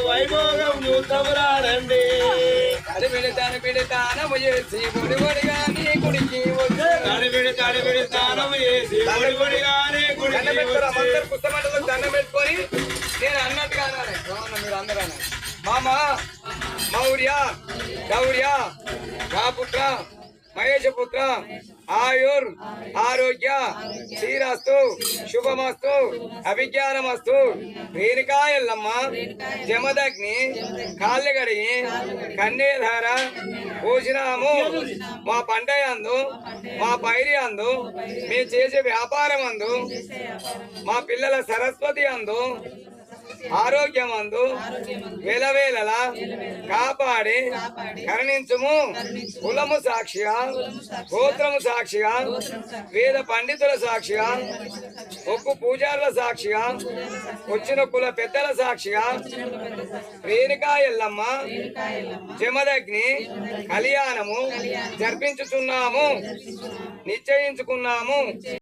వైభోగం చూస్తామురారండి పెడతానము చేసి గుడిగా నీ గుడికి తానం చేసి పుస్తమంటలో దండం పెట్టుకొని నేను అన్నట్టుగా అనాలి. మీరు అందరూ అనాలి. మామ మౌర్య గౌర్య పుత్ర మహేశపుత్ర ఆయుర్ ఆరోగ్య శ్రీరస్తు శుభమస్తు అభిజ్ఞానమస్తు రేణుకా ఎల్లమ్మ జమదగ్ని కాళ్ళు కడిగి కన్నేధార పోసినాము మా పంట అందు మా పైరి అందు మేము చేసే వ్యాపారం అందు మా పిల్లల సరస్వతి అందు ఆరోగ్యమందు వేలవేళలా కాపాడి కరుణించుము. కులము సాక్షిగా గోత్రము సాక్షిగా వేద పండితుల సాక్షిగా ఒక్కు పూజారుల సాక్షిగా వచ్చిన కుల పెద్దల సాక్షిగా రేణుకా ఎల్లమ్మ జమదగ్ని కళ్యాణము జరిపించుచున్నాము నిశ్చయించుకున్నాము.